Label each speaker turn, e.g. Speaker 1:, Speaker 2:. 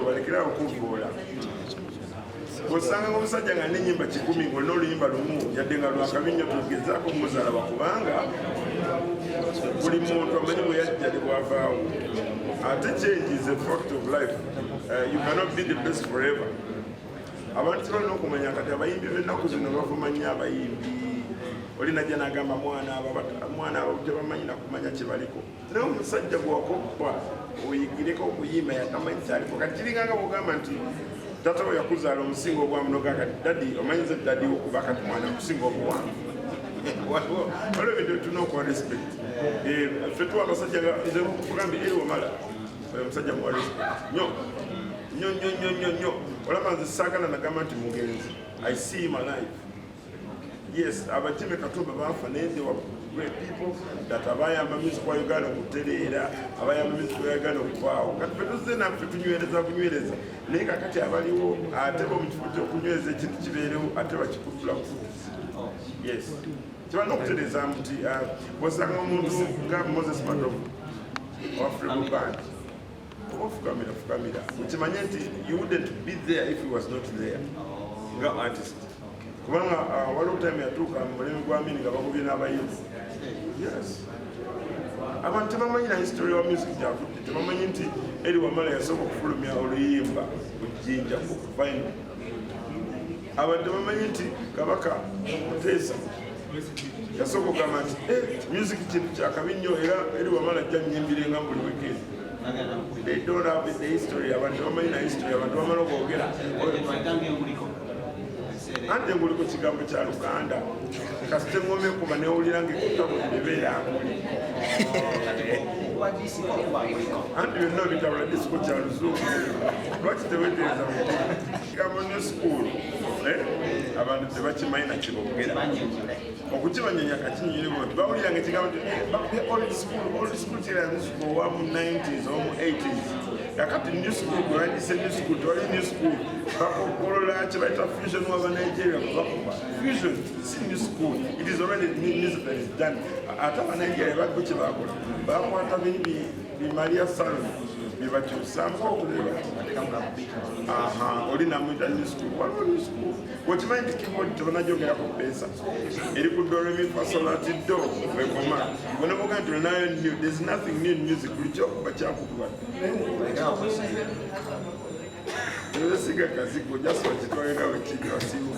Speaker 1: balekera okuvoola osanga omusajja nga n'ennyimba 10 ng'olina oluyimba lumu yadde nga lwakabinyo tugezaako muzalaba kubanga buli muntu amanyi bwe yajja ne bwavaawo ate change is a fact of life. You cannot be the best forever. Abantu tebalina okumanya kati abayimbi b'ennaku zino bavuma nnyo abayimbi olina jja n'agamba mwana abo tebamanyi nakumanya kye baliko naye omusajja bw'akoppa oyigireko okuyimba yatamanyi kyaliko kati kiringanga bw'ogamba nti tata we yakuzaala omusinga ogwamunoga kati dadi omanyize dadi okuba kati mwana okusinga obuwanvu waliwo ebintu bitulina okuwa respect ffe tuwa abasajja kugambye eri wamala oyo omusajja muwa respect nnyo olaba nze saagala nagamba nti mugenzi I see him alive. Yes, abajime Katumba bafa naye they were great people that abayamba music wa Uganda okutereera abayamba music wa Uganda okuvaawo kati fetuze naffe tunywereza naye kakati abaliwo ate bo mu kifo ky'okunywereza ekintu kibeerewo ate bakikutula kufuusa. Yes, kibalina okutereeza nti bw'osanga omuntu nga Moses Matovu African Band fukamira ukimanye nti you wouldn't be there if he was not there nga artist kubanga waliwo time yatuuka mu mulemi gwa Amini nga bakubye n'abayimbi. Yes, abantu tebamanyi na history wa music gyavudde tebamanyi nti eri wamala yasooka okufulumya oluyimba ku Jjinja okuvaino abantu tebamanyi nti Kabaka Muteesa yasooka okugamba nti music kintu kyakabi nnyo era eri wamala ajja nnyimbirenga buli weekend. They don't have the history. Abantu bamanyi na history. Abantu bamala okwogera anti enguliko kigambo kya Luganda kasite ngome kuba newulira ng'ekutabo ebeera anti byonna bitabula disiko kya Luzungu lwaki teweteeza kigambo new school abantu tebakimanyi nakiboogera okukibanyenya kakinyirimu nti bawulira ng'ekigambo old school kiramusuka owamu 90s omu 80s kakati new school gwandise new school tewali new school bakokolola kyebayita fusion waba Nigeria kubakuba fusion si new school it is already music that is done ate abanigeria baggo kyebakola bakwata bimaria salon byebakyusamuko okuleba oli namwita new school waliwo new school wekimanyi nti keyboard tebanajyogerako pesa eri ku do re mi fa sol la ti do wekoma bonaboga nti olinayo new there's nothing new in music buli kyokuba kyakukubwa siga kazigo just wakitwalira wekiri wasibuke